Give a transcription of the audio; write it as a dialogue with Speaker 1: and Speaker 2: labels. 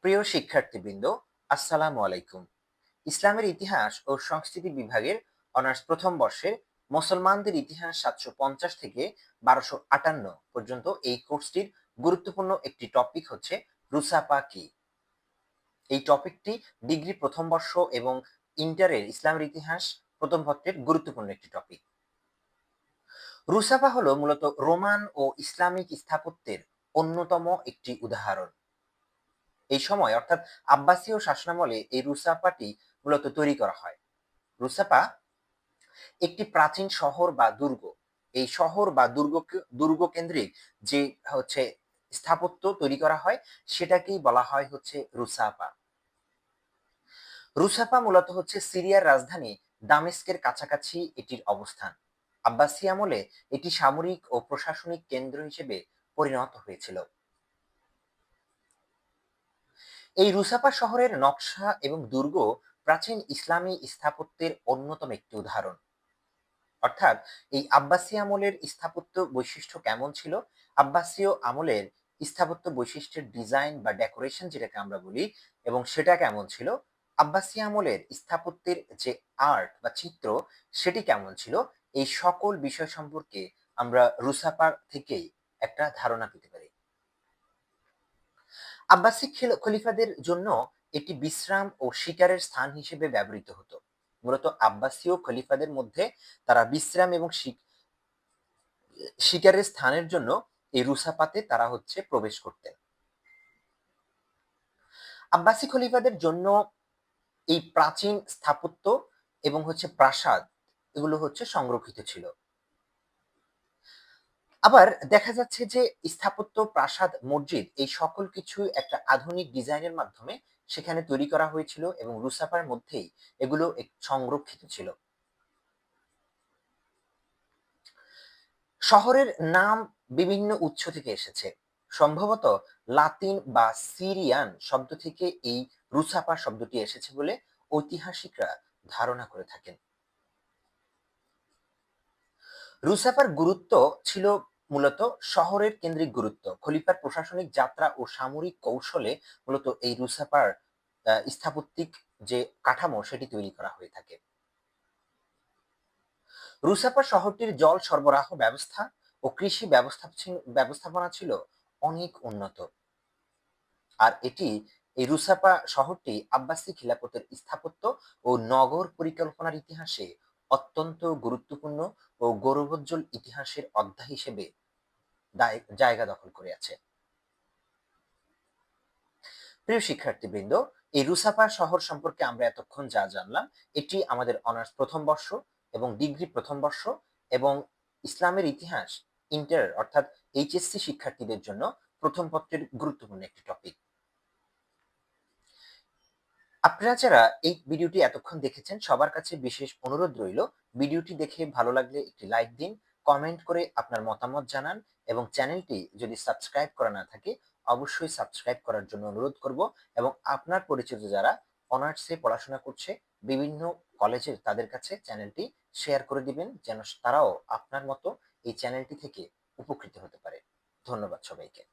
Speaker 1: প্রিয় শিক্ষার্থীবৃন্দ, আসসালামু আলাইকুম। ইসলামের ইতিহাস ও সংস্কৃতি বিভাগের অনার্স প্রথম বর্ষের মুসলমানদের ইতিহাস 750 থেকে 1258 পর্যন্ত এই কোর্সটির গুরুত্বপূর্ণ একটি টপিক হচ্ছে রুসাপা কি। এই টপিকটি ডিগ্রি প্রথম বর্ষ এবং ইন্টারের ইসলামের ইতিহাস প্রথম পত্রের গুরুত্বপূর্ণ একটি টপিক। রুসাপা হলো মূলত রোমান ও ইসলামিক স্থাপত্যের অন্যতম একটি উদাহরণ। এই সময় অর্থাৎ আব্বাসীয় শাসনামলে এই রুসাপাটি মূলত তৈরি করা হয়। রুসাপা একটি প্রাচীন শহর বা দুর্গ। এই শহর বা দুর্গ কেন্দ্রিক যে হচ্ছে স্থাপত্য তৈরি করা হয় সেটাকেই বলা হয় হচ্ছে রুসাপা। রুসাপা মূলত হচ্ছে সিরিয়ার রাজধানী দামেস্কের কাছাকাছি এটির অবস্থান। আব্বাসী আমলে এটি সামরিক ও প্রশাসনিক কেন্দ্র হিসেবে পরিণত হয়েছিল। এই রুসাপা শহরের নকশা এবং দুর্গ প্রাচীন ইসলামী স্থাপত্যের অন্যতম একটি উদাহরণ। অর্থাৎ এই আব্বাসী আমলের স্থাপত্য বৈশিষ্ট্য কেমন ছিল, আব্বাসীয় আমলের স্থাপত্য বৈশিষ্ট্যের ডিজাইন বা ডেকোরেশন যেটাকে আমরা বলি, এবং সেটা কেমন ছিল, আব্বাসী আমলের স্থাপত্যের যে আর্ট বা চিত্র সেটি কেমন ছিল, এই সকল বিষয় সম্পর্কে আমরা রুসাপা থেকেই একটা ধারণা পেতে পারি। আব্বাসিক খলিফাদের জন্য এটি বিশ্রাম ও শিকারের স্থান হিসেবে ব্যবহৃত হতো। মূলত আব্বাসীয় খলিফাদের মধ্যে তারা বিশ্রাম এবং শিকারের স্থানের জন্য এই রুসাপাতে তারা হচ্ছে প্রবেশ করতেন। আব্বাসী খলিফাদের জন্য এই প্রাচীন স্থাপত্য এবং হচ্ছে প্রাসাদ এগুলো হচ্ছে সংরক্ষিত ছিল। আবার দেখা যাচ্ছে যে স্থাপত্য, প্রাসাদ, মসজিদ এই সকল কিছু একটা আধুনিক ডিজাইনের মাধ্যমে সেখানে তৈরি করা হয়েছিল এবং রুসাপার মধ্যেই এগুলো সংরক্ষিত ছিল। শহরের নাম বিভিন্ন উৎস থেকে এসেছে। সম্ভবত লাতিন বা সিরিয়ান শব্দ থেকে এই রুসাপা শব্দটি এসেছে বলে ঐতিহাসিকরা ধারণা করে থাকেন। রুসাফার গুরুত্ব ছিল মূলত শহরের কেন্দ্রিক গুরুত্ব। খলিফার প্রশাসনিক যাত্রা ও সামরিক কৌশলে মূলত এই রুসাফার স্থাপত্যিক যে কাঠামো সেটি তৈরি করা হয়ে থাকে। রুসাফা শহরটির জল সরবরাহ ব্যবস্থা ও কৃষি ব্যবস্থাপনা ছিল অনেক উন্নত। আর এটি এই রুসাফা শহরটি আব্বাসী খিলাফতের স্থাপত্য ও নগর পরিকল্পনার ইতিহাসে অত্যন্ত গুরুত্বপূর্ণ ও গৌরবোজ্জ্বল ইতিহাসের অধ্যায় হিসেবে জায়গা দখল করে আছে। প্রিয় শিক্ষার্থীবৃন্দ, এই রুসাফা শহর সম্পর্কে আমরা এতক্ষণ যা জানলাম এটি আমাদের অনার্স প্রথম বর্ষ এবং ডিগ্রি প্রথম বর্ষ এবং ইসলামের ইতিহাস ইন্টার অর্থাৎ এইচএসসি শিক্ষার্থীদের জন্য প্রথম পত্রের গুরুত্বপূর্ণ একটি টপিক। আপনারা যারা এই ভিডিওটি এতক্ষণ দেখেছেন সবার কাছে বিশেষ অনুরোধ রইল, ভিডিওটি দেখে ভালো লাগলে একটি লাইক দিন, কমেন্ট করে আপনার মতামত জানান এবং চ্যানেলটি যদি সাবস্ক্রাইব করা না থাকে অবশ্যই সাবস্ক্রাইব করার জন্য অনুরোধ করব। এবং আপনার পরিচিত যারা অনার্সে পড়াশোনা করছে বিভিন্ন কলেজের তাদের কাছে চ্যানেলটি শেয়ার করে দিবেন যেন তারাও আপনার মতো এই চ্যানেলটি থেকে উপকৃত হতে পারে। ধন্যবাদ সবাইকে।